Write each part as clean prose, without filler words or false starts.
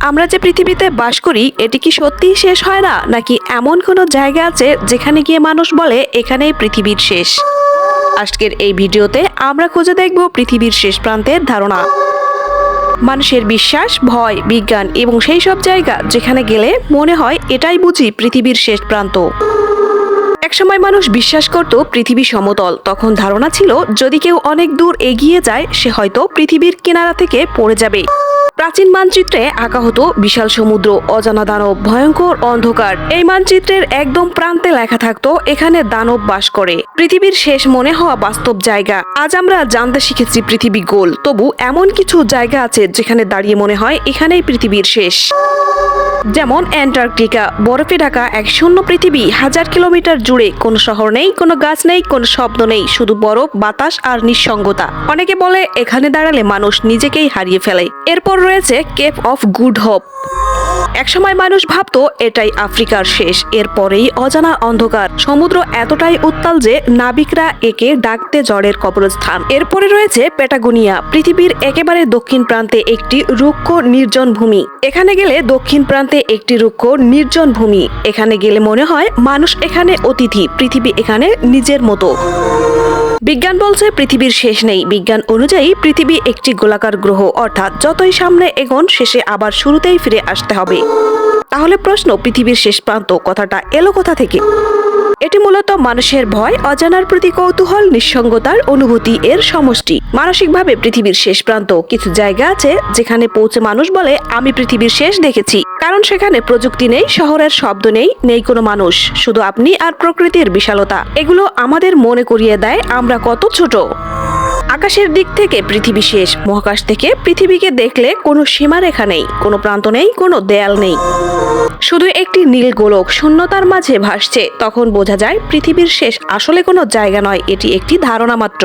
আমরা যে পৃথিবীতে বাস করি এটি কি সত্যিই শেষ হয় না, নাকি এমন কোনো জায়গা আছে যেখানে গিয়ে মানুষ বলে এখানেই পৃথিবীর শেষ? আজকের এই ভিডিওতে আমরা খুঁজে দেখব পৃথিবীর শেষ প্রান্তের ধারণা, মানুষের বিশ্বাস, ভয়, বিজ্ঞান এবং সেই সব জায়গা যেখানে গেলে মনে হয় এটাই বুঝি পৃথিবীর শেষ প্রান্ত। একসময় মানুষ বিশ্বাস করত পৃথিবী সমতল। তখন ধারণা ছিল যদি কেউ অনেক দূর এগিয়ে যায় সে হয়তো পৃথিবীর কিনারা থেকে পড়ে যাবে। প্রাচীন মানচিত্রে আঁকা হতো বিশাল সমুদ্র, অজানা দানব, ভয়ঙ্কর অন্ধকার। এই মানচিত্রের একদম প্রান্তে লেখা থাকতো এখানে দানব বাস করে। পৃথিবীর শেষ মনে হওয়া বাস্তব জায়গা। আজ আমরা জানতে শিখেছি পৃথিবী গোল, তবু এমন কিছু জায়গা আছে যেখানে দাঁড়িয়ে মনে হয় এখানেই পৃথিবীর শেষ। যেমন অ্যান্টার্কটিকা, বরফে ঢাকা এক শূন্য পৃথিবী। 1000 কিলোমিটার জুড়ে কোনো শহর নেই, কোনো গাছ নেই, কোনো শব্দ নেই, শুধু বরফ, বাতাস আর নিঃসঙ্গতা। অনেকে বলে এখানে দাঁড়ালে মানুষ নিজেকেই হারিয়ে ফেলে। এরপর রয়েছে কেপ অফ গুড হোপ। একসময় মানুষ ভাবতো এটাই আফ্রিকার শেষ। এরপরেই অজানা অন্ধকার। সমুদ্র এতটাই উত্তাল যে নাবিকরা একে ডাকতে ঝড়ের কবরস্থান। এরপরে রয়েছে প্যাটাগোনিয়া, পৃথিবীর একেবারে দক্ষিণ প্রান্তে একটি রুক্ষ নির্জন ভূমি। এখানে গেলে এখানে গেলে মনে হয় মানুষ এখানে অতিথি, পৃথিবী এখানে নিজের মতো। বিজ্ঞান বলছে পৃথিবীর শেষ নেই। বিজ্ঞান অনুযায়ী পৃথিবী একটি গোলাকার গ্রহ, অর্থাৎ যতই সামনে এগোন শেষে আবার শুরুতেই ফিরে আসতে হবে। তাহলে প্রশ্ন, পৃথিবীর শেষ প্রান্ত কথাটা এলো কোথা থেকে? এটি মূলত মানুষের ভয়, অজানার প্রতি কৌতূহল, নিঃসঙ্গতার অনুভূতি এর সমষ্টি। মানসিকভাবে পৃথিবীর শেষ প্রান্ত। কিছু জায়গা আছে যেখানে পৌঁছে মানুষ বলে আমি পৃথিবীর শেষ দেখেছি। কারণ সেখানে প্রযুক্তি নেই, শহরের শব্দ নেই, নেই কোনো মানুষ, শুধু আপনি আর প্রকৃতির বিশালতা। এগুলো আমাদের মনে করিয়ে দেয় আমরা কত ছোট। আকাশের দিক থেকে পৃথিবী শেষ। মহাকাশ থেকে পৃথিবীকে দেখলে কোনো সীমারেখা নেই, কোনো প্রান্ত নেই, কোনো দেয়াল নেই, শুধু একটি নীল গোলক শূন্যতার মাঝে ভাসছে। তখন বোঝা যায় পৃথিবীর শেষ আসলে কোনো জায়গা নয়, এটি একটি ধারণা মাত্র।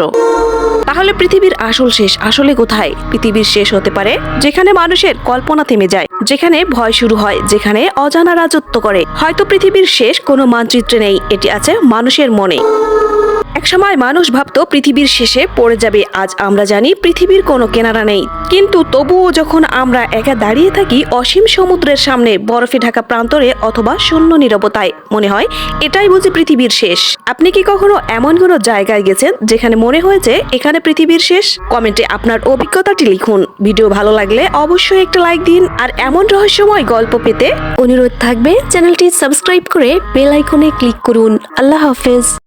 তাহলে পৃথিবীর আসল শেষ আসলে কোথায়? পৃথিবীর শেষ হতে পারে যেখানে মানুষের কল্পনা থেমে যায়, যেখানে ভয় শুরু হয়, যেখানে অজানা রাজত্ব করে। হয়তো পৃথিবীর শেষ কোনো মানচিত্রে নেই, এটি আছে মানুষের মনে। একসময় মানুষ ভাবতো পৃথিবীর শেষে পড়ে যাবে। আজ আমরা জানি পৃথিবীর কোনো কিনারা নেই। কিন্তু তবুও যখন আমরা একা দাঁড়িয়ে থাকি অসীম সমুদ্রের সামনে, বরফে ঢাকা প্রান্তরে অথবা শূন্য নীরবতায়, মনে হয় এটাই বুঝি পৃথিবীর শেষ। আপনি কি কখনো এমন কোনো জায়গায় গেছেন যেখানে মনে হয়েছে এখানে পৃথিবীর শেষ? কমেন্টে আপনার অভিজ্ঞতাটি লিখুন। ভিডিও ভালো লাগলে অবশ্যই একটা লাইক দিন। আর এমন রহস্যময় গল্প পেতে অনুরোধ থাকবে চ্যানেলটি সাবস্ক্রাইব করে বেল আইকনে ক্লিক করুন। আল্লাহ হাফেজ।